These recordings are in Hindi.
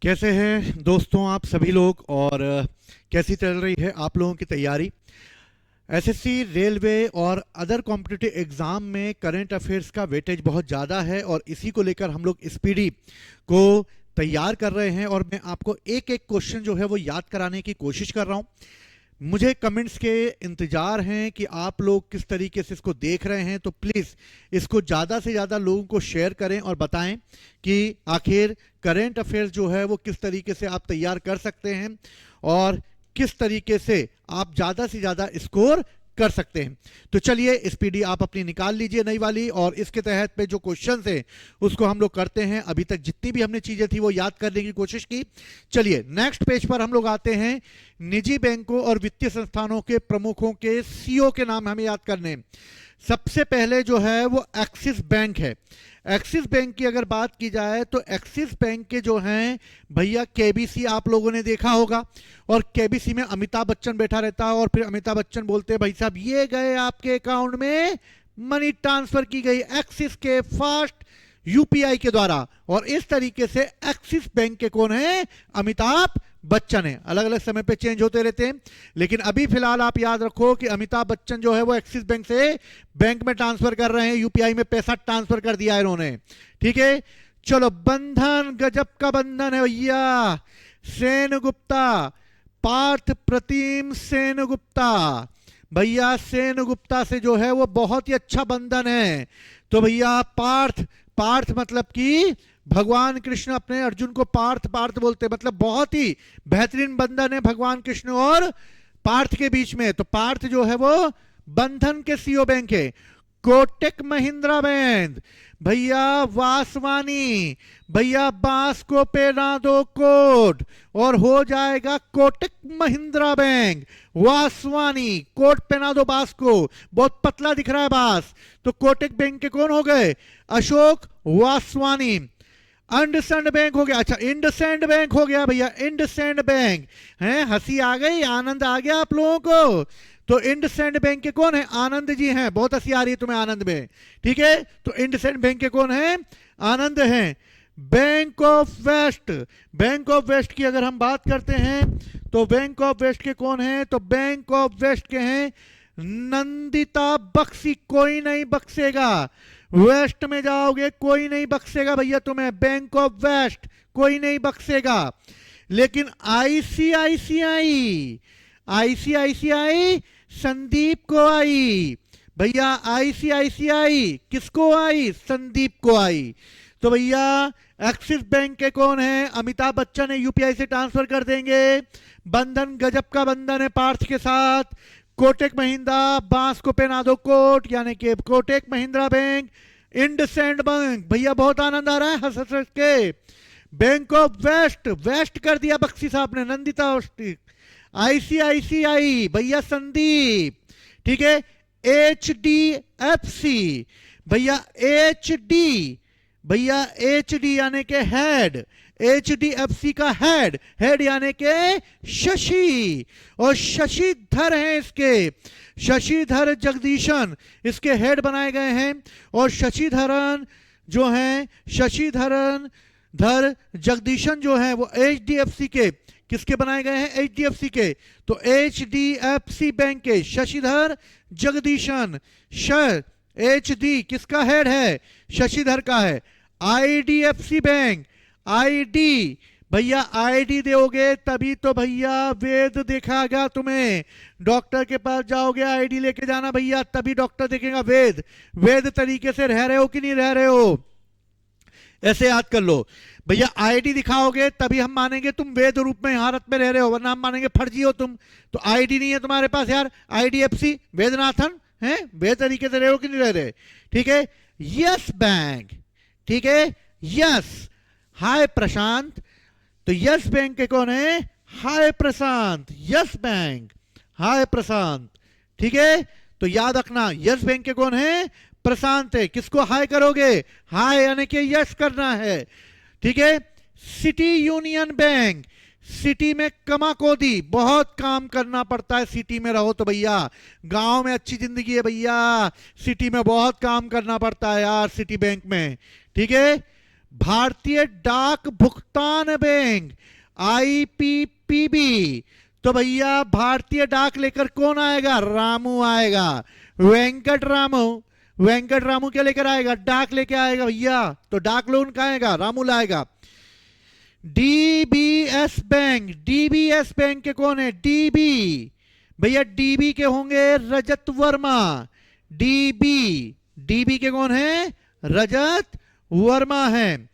कैसे हैं दोस्तों आप सभी लोग और कैसी चल रही है आप लोगों की तैयारी। एसएससी, रेलवे और अदर कॉम्पिटिटिव एग्जाम में करंट अफेयर्स का वेटेज बहुत ज़्यादा है और इसी को लेकर हम लोग स्पीडी को तैयार कर रहे हैं और मैं आपको एक एक क्वेश्चन जो है वो याद कराने की कोशिश कर रहा हूँ। मुझे कमेंट्स के इंतजार हैं कि आप लोग किस तरीके से इसको देख रहे हैं, तो प्लीज़ इसको ज़्यादा से ज़्यादा लोगों को शेयर करें और बताएं कि आखिर करंट अफेयर्स जो है वो किस तरीके से आप तैयार कर सकते हैं और किस तरीके से आप ज़्यादा से ज़्यादा स्कोर कर सकते हैं। तो चलिए स्पीडी आप अपनी निकाल लीजिए नई वाली और इसके तहत पे जो क्वेश्चन है उसको हम लोग करते हैं। अभी तक जितनी भी हमने चीजें थी वो याद करने की कोशिश की। चलिए नेक्स्ट पेज पर हम लोग आते हैं। निजी बैंकों और वित्तीय संस्थानों के प्रमुखों के सीईओ के नाम हमें याद करने हैं। सबसे पहले जो है वो एक्सिस बैंक है। एक्सिस बैंक की अगर बात की जाए तो एक्सिस बैंक के जो हैं भैया केबीसी आप लोगों ने देखा होगा और केबीसी में अमिताभ बच्चन बैठा रहता है और फिर अमिताभ बच्चन बोलते हैं भाई साहब ये गए आपके अकाउंट में मनी ट्रांसफर की गई एक्सिस के फास्ट यूपीआई के द्वारा। और इस तरीके से एक्सिस बैंक के कौन है? अमिताभ बच्चन है। अलग अलग समय पे चेंज होते रहते हैं लेकिन अभी फिलहाल आप याद रखो कि अमिताभ बच्चन जो है वो एक्सिस बैंक से बैंक में ट्रांसफर कर रहे हैं, यूपीआई में पैसा ट्रांसफर कर दिया है इन्होंने। ठीक है, चलो बंधन, गजब का बंधन है भैया। सेन गुप्ता, पार्थ प्रतिम सेन गुप्ता, भैया सेन गुप्ता से जो है वो बहुत ही अच्छा बंधन है। तो भैया पार्थ, पार्थ मतलब कि भगवान कृष्ण अपने अर्जुन को पार्थ पार्थ बोलते हैं, मतलब बहुत ही बेहतरीन बंधन है भगवान कृष्ण और पार्थ के बीच में। तो पार्थ जो है वो बंधन के सीईओ बैंक है। कोटक महिंद्रा बैंक, भैया वासवानी, भैया बांस को पेना दो कोट और हो जाएगा कोटक महिंद्रा बैंक। वासवानी, कोट पेना दो बांस को, बहुत पतला दिख रहा है बांस, तो कोटक बैंक के कौन हो गए? अशोक वासवानी। इंडसइंड बैंक हो गया, अच्छा इंडसइंड बैंक हो गया भैया, इंडसइंड बैंक है। हंसी आ गई, आनंद आ गया आप लोगों को। तो इंडसइंड बैंक के कौन है? आनंद जी हैं। बहुत हंसी आ रही है तुम्हें आनंद में, ठीक है। तो इंडसइंड बैंक के कौन है? आनंद हैं। Bank of west, bank of west की अगर हम बात करते हैं तो बैंक ऑफ वेस्ट के कौन है? तो बैंक ऑफ वेस्ट के हैं नंदिता बख्शी। कोई नहीं बख्शेगा, वेस्ट में जाओगे कोई नहीं बख्शेगा भैया तुम्हें, बैंक ऑफ वेस्ट कोई नहीं बख्शेगा। लेकिन आईसीआईसीआई, आईसीआईसीआई संदीप को आई भैया, आईसीआईसीआई किसको आई? संदीप को आई। तो भैया एक्सिस बैंक के कौन है? अमिताभ बच्चन है, यूपीआई से ट्रांसफर कर देंगे। बंधन, गजब का बंधन है पार्थ के साथ। कोटक महिंद्रा, बांस को पहना दो कोट, यानी कि कोटक महिंद्रा बैंक। इंडसइंड बैंक, भैया बहुत आनंद आ रहा है हंस हंस के। बैंक ऑफ वेस्ट, वेस्ट कर दिया बख्शी साहब ने, नंदिता। आईसीआईसीआई भैया संदीप, ठीक है। एच डी एफ सी भैया, एच डी भैया, एच डी यानी के head, H D F C का हेड, हेड यानी के शशि, और शशिधर हैं इसके, शशिधर जगदीशन इसके हेड बनाए गए हैं। और शशिधरन जो हैं, शशिधरन धर जगदीशन जो हैं वो एच डी एफ सी के किसके बनाए गए हैं? एच डी एफ सी के। तो H D F C bank के शशिधर जगदीशन। एच डी किसका हेड है? शशिधर का है। आईडीएफसी बैंक, आईडी भैया, आईडी दोगे तभी तो भैया वेद देखागा तुम्हें। डॉक्टर के पास जाओगे आईडी लेके जाना भैया, तभी डॉक्टर देखेगा वेद, वेद तरीके से रह रहे हो कि नहीं रह रहे हो, ऐसे याद कर लो भैया। आईडी दिखाओगे तभी हम मानेंगे तुम वेद रूप में भारत में रह रहे हो, वरना हम मानेंगे फर्जी हो तुम। तो आईडी नहीं है तुम्हारे पास यार, आईडीएफसी वेदनाथन है, वे तरीके से रहे हो कि नहीं रह रहे, ठीक है। यस बैंक, ठीक है, यस। हाय प्रशांत, तो यस बैंक के कौन है? हाय प्रशांत, यस बैंक, हाय प्रशांत, ठीक है। तो याद रखना यस बैंक के कौन है? प्रशांत है। किसको हाय करोगे? हाय यानी कि यस करना है, ठीक है। सिटी यूनियन बैंक, सिटी में कमाकोदी, बहुत काम करना पड़ता है सिटी में रहो तो भैया। गांव में अच्छी जिंदगी है भैया, सिटी में बहुत काम करना पड़ता है यार सिटी बैंक में, ठीक है। भारतीय डाक भुगतान बैंक आईपीपीबी। तो भैया भारतीय डाक लेकर कौन आएगा? रामू आएगा। वेंकट रामू, वेंकट रामू क्या लेकर आएगा? डाक लेके आएगा भैया। तो डाक लोन का आएगा, रामू लाएगा। डीबीएस बैंक, डीबीएस बैंक के कौन है? डीबी, भैया डीबी के होंगे रजत वर्मा। डीबी, डीबी के कौन है? रजत वर्मा है।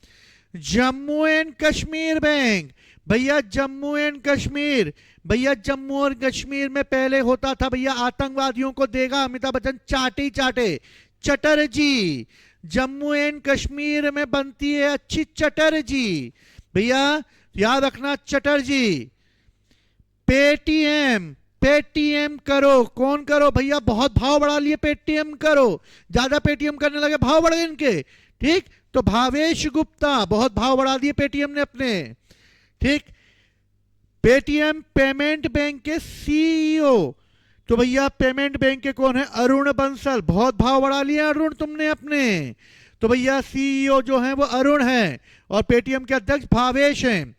जम्मू एंड कश्मीर बैंक, भैया जम्मू एंड कश्मीर, भैया जम्मू और कश्मीर में पहले होता था भैया आतंकवादियों को देगा अमिताभ बच्चन चाटे चाटे, चटर्जी। जम्मू एंड कश्मीर में बनती है अच्छी चटर्जी, भैया याद रखना चटर्जी। पेटीएम, पेटीएम करो, कौन करो? भैया बहुत भाव बढ़ा लिए, पेटीएम करो। ज्यादा पेटीएम करने लगे, भाव बढ़ गए इनके, ठीक। तो भावेश गुप्ता, बहुत भाव बढ़ा दिए पेटीएम ने अपने, ठीक। पेटीएम पेमेंट बैंक के सीईओ, तो भैया पेमेंट बैंक के कौन है? अरुण बंसल, बहुत भाव बढ़ा लिए अरुण तुमने अपने। तो भैया सीईओ जो है वो अरुण है और पेटीएम के अध्यक्ष भावेश हैं।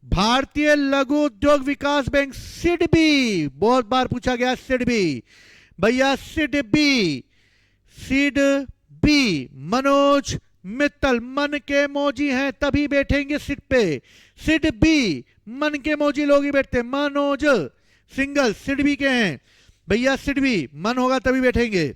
भारतीय लघु उद्योग विकास बैंक सिडबी, बहुत बार पूछा गया सिडबी, भैया सिडबी, सिडबी। मनोज मित्तल, मन के मोजी हैं तभी बैठेंगे सीट पे। सिडबी, मन के मोजी लोग ही बैठते। मनोज सिंगल, सिडबी के हैं भैया, सिडबी, मन होगा तभी बैठेंगे।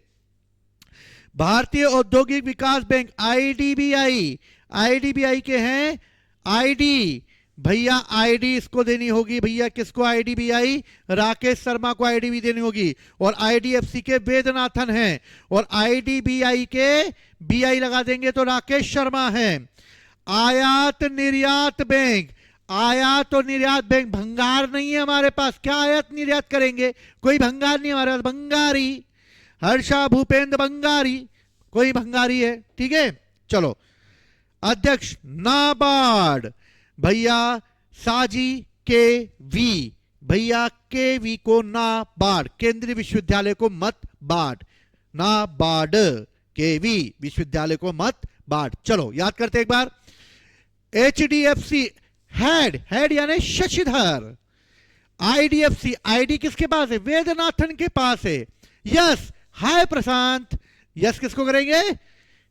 भारतीय Audyogik Vikas bank IDBI, IDBI के हैं आईडी, भैया आईडी इसको देनी होगी भैया, किसको? आईडीबीआई, राकेश शर्मा को आईडी भी देनी होगी। और आईडीएफसी के वेदनाथन हैं और आईडीबीआई के बीआई लगा देंगे तो राकेश शर्मा हैं। आयात निर्यात बैंक, आयात और निर्यात बैंक, भंगार नहीं है हमारे पास, क्या आयात निर्यात करेंगे? कोई भंगार नहीं हमारे पास, भंगारी। हर्षा भूपेंद्र बंगारी, कोई भंगारी है, ठीक है। चलो, अध्यक्ष नाबार्ड, भैया साजी के वी, भैया के वी को नाबार्ड, केंद्रीय विश्वविद्यालय को मत बांट, नाबार्ड, के वी विश्वविद्यालय को मत बांट। चलो याद करते एक बार। एचडीएफसी हेड, हेड यानी शशिधर। आईडीएफसी, आईडी किसके पास है? वेदनाथन के पास है। यस, हाय प्रशांत, यस किसको करेंगे?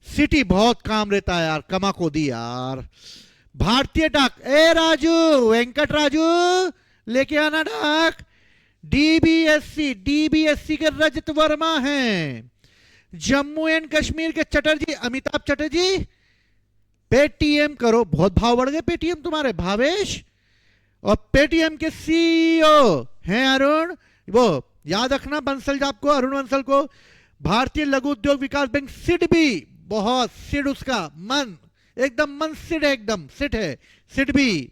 सिटी, बहुत काम रहता है यार, कमा को दी यार। भारतीय डाक, ए राजू, वेंकट राजू लेके आना डाक। डीबीएससी, डीबीएससी के रजत वर्मा हैं। जम्मू एंड कश्मीर के चटर्जी, अमिताभ चटर्जी। पेटीएम करो, बहुत भाव बढ़ गए पेटीएम तुम्हारे, भावेश। और पेटीएम के सीईओ हैं अरुण, वो याद रखना बंसल जी आपको, अरुण बंसल को। भारतीय लघु उद्योग विकास बैंक सिडबी, बहुत सिड उसका, मन एकदम, मन सिड है, एकदम सिट है, SIDBI.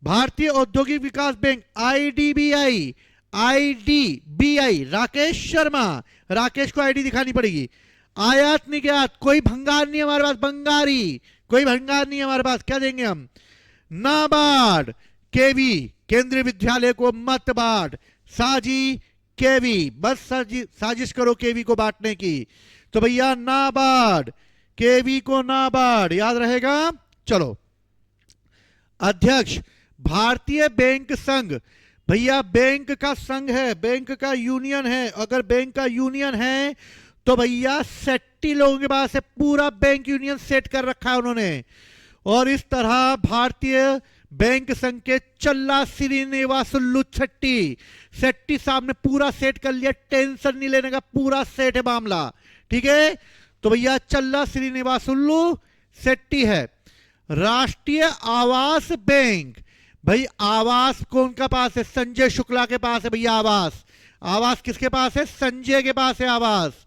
Bharatiya Audyogik Vikas bank IDBI, IDBI, Rakesh Sharma, Rakesh को आईडी दिखानी पड़ेगी। आयात निर्यात, कोई भंगार नहीं हमारे पास, बंगारी, कोई भंगार नहीं हमारे पास, क्या देंगे हम? नाबार्ड, केवी, केंद्रीय विद्यालय को मत बांट। साजी केवी, बस साजिश करो केवी को बांटने की। तो भैया नाबार्ड, केवी को नाबार्ड, याद रहेगा। चलो, अध्यक्ष भारतीय बैंक संघ, भैया बैंक का संघ है, बैंक का यूनियन है। अगर बैंक का यूनियन है तो भैया सेट्टी लोगों के पास है, पूरा बैंक यूनियन सेट कर रखा है उन्होंने। और इस तरह भारतीय बैंक संघ के चल्ला श्रीनिवासुल्लू शेट्टी, शेट्टी साहब ने पूरा सेट कर लिया, टेंशन नहीं लेने का, पूरा सेट है मामला, ठीक है। तो भैया चल्ला श्रीनिवासुल्लू शेट्टी है। राष्ट्रीय आवास बैंक, भाई आवास कौन का पास है? संजय शुक्ला के पास है भैया आवास। आवास किसके पास है? संजय के पास है आवास।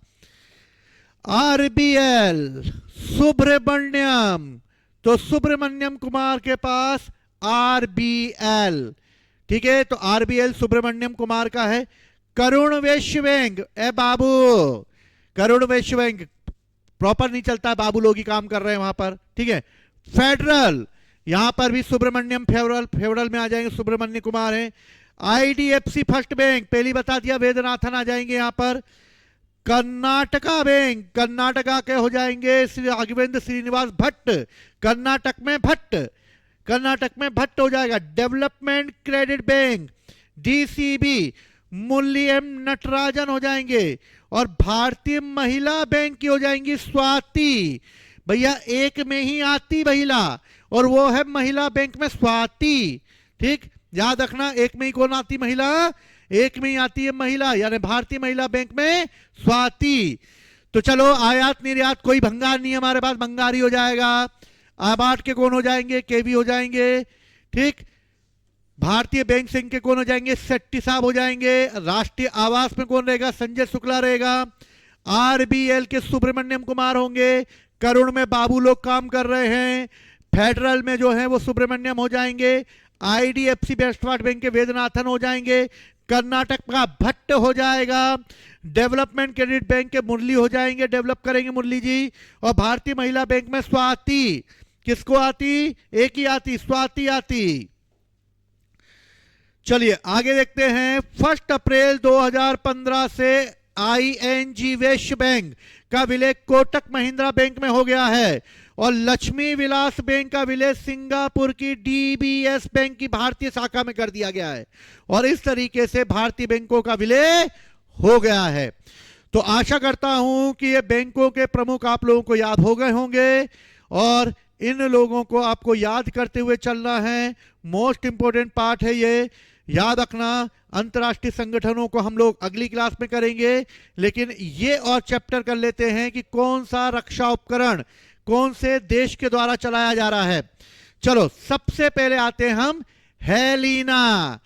आरबीएल सुब्रमण्यम, तो सुब्रमण्यम कुमार के पास आरबीएल, ठीक है। तो आरबीएल सुब्रमण्यम कुमार का है। करुण वैश्य बैंक, ए बाबू, करुण वैश्य बैंक प्रॉपर नहीं चलता, बाबू लोग ही काम कर रहे हैं वहां पर, ठीक है। फेडरल, यहां पर भी सुब्रमण्यम, फेडरल में आ जाएंगे सुब्रमण्य कुमार है। आईडीएफसी फर्स्ट बैंक, पहली बता दिया, वेदनाथन आ जाएंगे यहां पर। कर्नाटका बैंक, कर्नाटका के हो जाएंगे श्री राघवेंद्र श्रीनिवास भट्ट, कर्नाटक में भट्ट, कर्नाटक में भट्ट हो जाएगा। डेवलपमेंट क्रेडिट बैंक डीसीबी मुरली एम नटराजन हो जाएंगे। और भारतीय महिला बैंक की हो जाएंगी स्वाति, भैया एक में ही आती महिला, और वो है महिला बैंक में स्वाति। ठीक, याद रखना, एक में ही कौन आती महिला, एक में ही आती है महिला, यानी भारतीय महिला बैंक में स्वाति। तो चलो आयात निर्यात कोई भंगार नहीं है हमारे पास, भंगारी हो जाएगा। आबाद के कौन हो जाएंगे, केवी हो जाएंगे। ठीक, भारतीय बैंक संघ के कौन हो जाएंगे, शेट्टी साहब हो जाएंगे। राष्ट्रीय आवास में कौन रहेगा, संजय शुक्ला रहेगा। आरबीएल के सुब्रमण्यम कुमार होंगे। करुण में बाबू लोग काम कर रहे हैं। फेडरल में जो है वो सुब्रमण्यम हो जाएंगे। आईडीएफसी बेस्टवाट बैंक के वेदनाथन हो जाएंगे। कर्नाटक का भट्ट हो जाएगा। डेवलपमेंट क्रेडिट बैंक के मुरली हो जाएंगे, डेवलप करेंगे मुरली जी। और भारतीय महिला बैंक में स्वाति, किसको आती, एक ही आती, स्वाति आती। चलिए आगे देखते हैं। 1 अप्रैल 2015 से आईएनजी वैश्य बैंक का विलय कोटक महिंद्रा बैंक में हो गया है। और लक्ष्मी विलास बैंक का विलय सिंगापुर की डीबीएस बैंक की भारतीय शाखा में कर दिया गया है। और इस तरीके से भारतीय बैंकों का विलय हो गया है। तो आशा करता हूं कि ये बैंकों के प्रमुख आप लोगों को याद हो गए होंगे, और इन लोगों को आपको याद करते हुए चलना है। मोस्ट इंपोर्टेंट पार्ट है ये, याद रखना। अंतर्राष्ट्रीय संगठनों को हम लोग अगली क्लास में करेंगे, लेकिन ये और चैप्टर कर लेते हैं कि कौन सा रक्षा उपकरण कौन से देश के द्वारा चलाया जा रहा है। चलो सबसे पहले आते हैं हम हेलिना।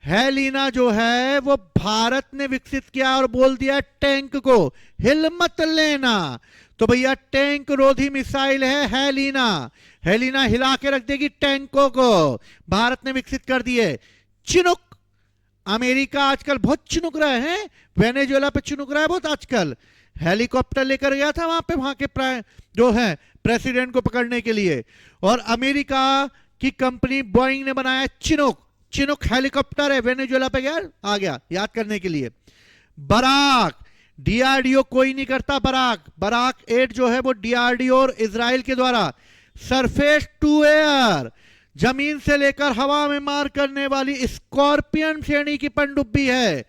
हेलिना जो है वो भारत ने विकसित किया और बोल दिया टैंक को हिल मत लेना। तो भैया टैंक रोधी मिसाइल है हेलिना। हेलिना हिला के रख देगी टैंकों को, भारत ने विकसित कर दिए। चिनुक, अमेरिका आजकल बहुत चिनुक रहे हैं, वेनेजुएला पे चिनुक रहा है बहुत आजकल। हेलीकॉप्टर लेकर गया था वहां पे, वहां के जो है प्रेसिडेंट को पकड़ने के लिए। और अमेरिका की कंपनी बोइंग ने बनाया चिनुक। चिनुक हेलीकॉप्टर है, वेनेजुएला पे गया, आ गया याद करने के लिए। बराक, डीआरडीओ कोई नहीं करता बराक। बराक 8 जो है वो डीआरडीओ और इजराइल के द्वारा सरफेस टू एयर, जमीन से लेकर हवा में मार करने वाली स्कॉर्पियन श्रेणी की पनडुब्बी है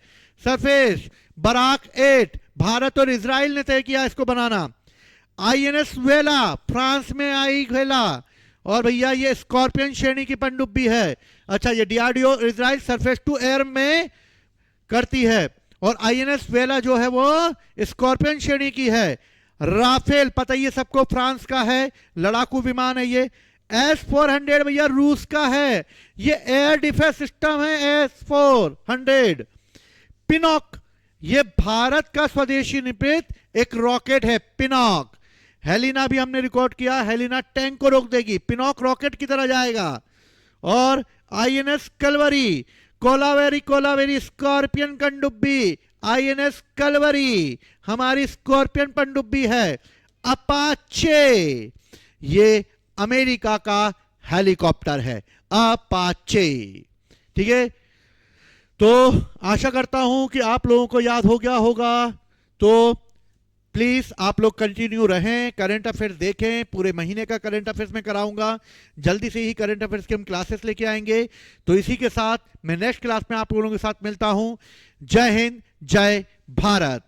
सरफेस। बराक 8 भारत और इजराइल ने तय किया इसको बनाना। आईएनएस वेला फ्रांस में आई वेला, और भैया ये स्कॉर्पियन श्रेणी की पनडुब्बी है। अच्छा, ये DRDO Israel surface to air में करती है। और आईएनएस वेला जो है वो स्कॉर्पियन श्रेणी की है। राफेल पता ही है सबको, फ्रांस का है, लड़ाकू विमान है ये। S-400 भैया रूस का है, ये एयर डिफेंस सिस्टम है S-400। पिनॉक ये भारत का स्वदेशी निर्मित एक रॉकेट है पिनॉक। हेलिना भी हमने रिकॉर्ड किया, हेलिना टैंक को रोक देगी, पिनॉक रॉकेट की तरह जाएगा। और आईएनएस कलवरी, कोलावेरी स्कॉर्पियन पनडुब्बी, आईएनएस कलवरी हमारी स्कॉर्पियन पनडुब्बी है। अपाचे ये अमेरिका का हेलीकॉप्टर है, अपाचे। ठीक है, तो आशा करता हूं कि आप लोगों को याद हो गया होगा। तो प्लीज आप लोग कंटिन्यू रहें, करंट अफेयर्स देखें। पूरे महीने का करंट अफेयर्स में कराऊंगा, जल्दी से ही करंट अफेयर्स की हम क्लासेस लेके आएंगे। तो इसी के साथ मैं नेक्स्ट क्लास में आप लोगों के साथ मिलता हूं। जय हिंद, जय भारत।